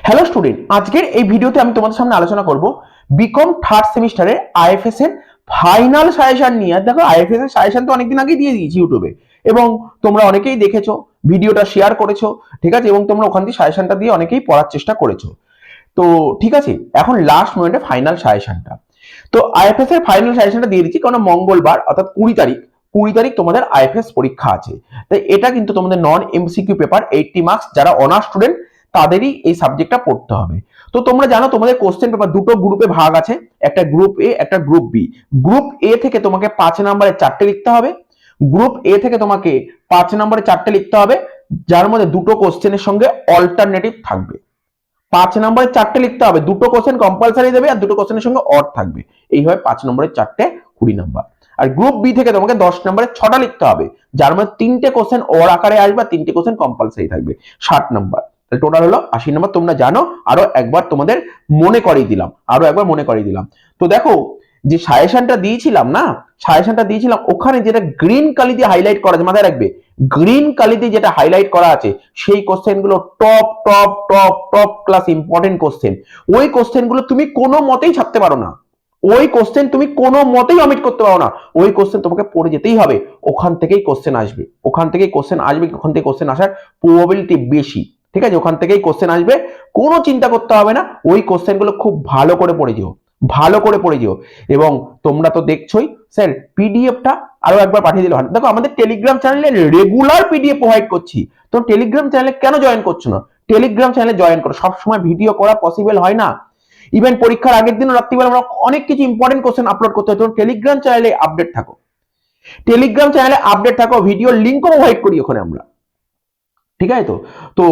Hello student, আজকের এই ভিডিওতে আমি তোমাদের সামনে আলোচনা করব বিকম থার্ড সেমিস্টারের আইএফএস এর ফাইনাল সাজেশন নিয়ে। দেখো, আইএফএস এর সাজেশন তো অনেকদিন আগেই দিয়ে দিয়েছি ইউটিউবে, এবং তোমরা অনেকেই দেখেছো, ভিডিওটা শেয়ার করেছো, ঠিক আছে, এবং তোমরা ওখান থেকে সাজেশনটা দিয়ে অনেকেই পড়ার চেষ্টা করেছো। তো ঠিক আছে, এখন লাস্ট মোমেন্টে ফাইনাল সাজেশনটা, তো আইএফএস এর ফাইনাল সাজেশনটা দিয়ে দিচ্ছি, কারণ মঙ্গলবার অর্থাৎ 20 তারিখ তোমাদের আইএফএস পরীক্ষা আছে। তাই এটা কিন্তু তোমাদের নন এমসিকিউ পেপার, 80 মার্কস, যারা অনার্স স্টুডেন্ট তাদেরই এই সাবজেক্টটা পড়তে হবে। তো তোমরা জানো তোমাদের কোশ্চেন পেপার দুটো গ্রুপে ভাগ আছে, একটা গ্রুপ এ, একটা গ্রুপ বি। গ্রুপ এ থেকে তোমাকে 5 নম্বরে 4টে লিখতে হবে, গ্রুপ এ থেকে তোমাকে 5 নম্বরে 4টে লিখতে হবে, যার মধ্যে দুটো কোশ্চেনের সঙ্গে অল্টারনেটিভ থাকবে। 5 নম্বরে 4টে লিখতে হবে, দুটো কোশ্চেন কম্পালসারি দেবে আর দুটো কোশ্চেনের সঙ্গে অর থাকবে। এইভাবে 5 নম্বরে 4টে 20 নম্বর। আর গ্রুপ বি থেকে তোমাকে 10 নম্বরে 6টা লিখতে হবে, যার মধ্যে 3টে কোশ্চেন অর আকারে আসবে আর 3টে কোশ্চেন কম্পালসারি থাকবে, 60 নম্বর। টোটাল হলো 80 নম্বর। তোমরা জানো, আরো একবার তোমাদের মনে করিয়ে দিলাম। তো দেখো, যে সাজেশনটা দিয়েছিলাম না, ওখানে যেটা গ্রিন কালি দিয়ে হাইলাইট করা আছে, মাথায় রাখবে, গ্রিন কালি দিয়ে যেটা হাইলাইট করা আছে সেই কোশ্চেন গুলো top top top top class important question. ওই কোশ্চেন গুলো তুমি কোনো মতেই ছাড়তে পারো না, ওই কোশ্চেন তুমি কোনো মতেই অমিট করতে পারো না। ওই কোশ্চেন তোমাকে পড়ে যেতেই হবে, ওখান থেকেই কোশ্চেন আসবে, ওখান থেকে কোশ্চেন আসার প্রবাবিলিটি বেশি। ঠিক আছে, ওখান থেকেই কোশ্চেন আসবে, কোনো চিন্তা করতে হবে না। ওই কোশ্চেন গুলো খুব ভালো করে পড়ে যেও। এবং তোমরা তো দেখছোই, স্যার পিডিএফটা আরো একবার পাঠিয়ে দিলে হয়। দেখো, আমাদের টেলিগ্রাম চ্যানেলে রেগুলার পিডিএফ প্রোভাইড করছি, তো টেলিগ্রাম চ্যানেলে কেন জয়েন করছো না? টেলিগ্রাম চ্যানেলে জয়েন করো। সবসময় ভিডিও করা পসিবল হয় না, ইভেন পরীক্ষার আগের দিনও রাত্রিবেলা আমরা অনেক কিছু ইম্পর্টেন্ট কোশ্চেন আপলোড করতে হয়। তো টেলিগ্রাম চ্যানেলে আপডেট থাকো, ভিডিও লিঙ্কও প্রোভাইড করি ওখানে আমরা। ঠিক আছে, তো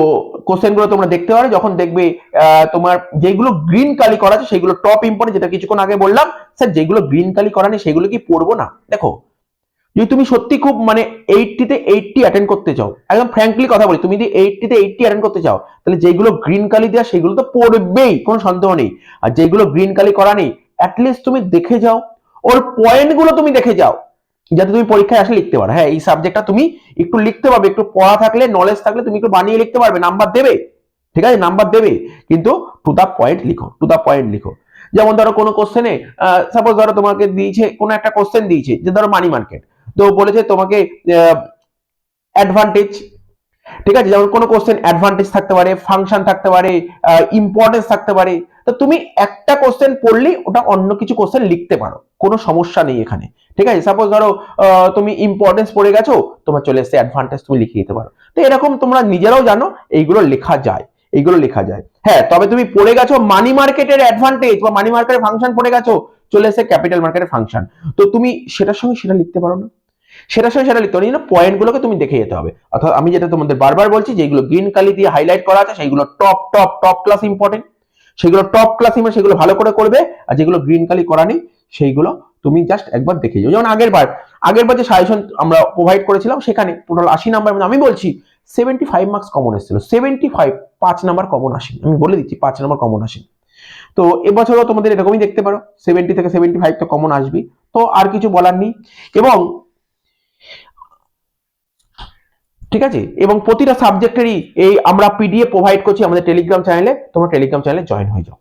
কোশ্চেন গুলো তোমরা দেখতে পারো, যখন দেখবে তোমার যেগুলো গ্রিন কালি করা আছে সেগুলো টপ ইম্পর্টেন্ট, যেটা কিছুক্ষণ আগে বললাম। স্যার যেগুলো গ্রিন কালি করা নেই সেগুলো কি পড়বো না? দেখো, যদি তুমি সত্যি খুব মানে 80-তে 80 অ্যাটেন্ড করতে চাও, একদম ফ্র্যাঙ্কলি কথা বলি, তুমি যদি 80-তে 80 অ্যাটেন্ড করতে চাও, তাহলে যেগুলো গ্রিন কালি দেওয়া সেগুলো তো পড়বেই, কোনো সন্দেহ নেই। আর যেগুলো গ্রিন কালি করা নেই, অ্যাটলিস্ট তুমি দেখে যাও, ওর পয়েন্ট গুলো তুমি দেখে যাও, যাতে তুমি পরীক্ষায় আসলে লিখতে পারো। হ্যাঁ, এই সাবজেক্টটা তুমি একটু লিখতে পারবে, একটু পড়া থাকলে, নলেজ থাকলে তুমি একটু বানিয়ে লিখতে পারবে, নাম্বার দেবে। ঠিক আছে, নাম্বার দেবে, কিন্তু টু দা পয়েন্ট লিখো। যেমন ধরো কোনো কোশ্চেনে, সাপোজ ধরো তোমাকে দিয়েছে, কোনো একটা কোশ্চেন দিয়েছে যে ধরো মানি মার্কেট, তো বলেছে তোমাকে অ্যাডভান্টেজ, ঠিক আছে, যেমন কোনো কোশ্চেন অ্যাডভান্টেজ থাকতে পারে, ফাংশন থাকতে পারে, ইম্পর্টেন্স থাকতে পারে। তো তুমি একটা কোশ্চেন পড়লেই ওটা অন্য কিছু কোশ্চেন লিখতে পারো, কোনো সমস্যা নেই এখানে। ঠিক আছে, সাপোজ ধরো তুমি ইম্পর্টেন্স পড়ে গেছো, তোমার চলে এসেছে অ্যাডভান্টেজ, তুমি লিখে দিতে পারো। তো এরকম তোমরা নিজেরাও জানো এইগুলো লেখা যায়। হ্যাঁ, তবে তুমি পড়ে গেছো মানি মার্কেটের অ্যাডভান্টেজ বা মানি মার্কেটের ফাংশন পড়ে গেছো, চলে এসেছে ক্যাপিটাল মার্কেটের ফাংশন, তো তুমি সেটার সঙ্গে সেটা লিখতে পারো না, পয়েন্ট গুলোকে তুমি দেখে যেতে হবে। অর্থাৎ আমি যেটা তোমাদের বারবার বলছি, যেগুলো গ্রিন কালি দিয়ে হাইলাইট করা আছে সেগুলো টপ ক্লাস ইম্পর্টেন্ট, সেগুলো ভালো করে করবে। আর যেগুলো গ্রিন কালি করা নেই সেইগুলো তুমি জাস্ট একবার দেখে যাও। যেমন আগেরবার যে সাজেশন আমরা প্রোভাইড করেছিলাম, সেখানে টোটাল 80 নাম্বার, আমি বলছি 75 মার্কস কমন এসেছিল, 75, 5 নাম্বার কমন আসেনি, আমি বলে দিচ্ছি 5 নাম্বার কমন আসেনি। তো এবছরও তোমাদের এরকমই দেখতে পারো, 70 থেকে 75 তো কমন আসবেই। তো আর কিছু বলার নেই। এবং ঠিক আছে, এবং প্রতিটা সাবজেক্টেরই এই আমরা পিডিএফ প্রোভাইড করছি আমাদের টেলিগ্রাম চ্যানেলে, তোমরা টেলিগ্রাম চ্যানেলে জয়েন হয়ে যাও।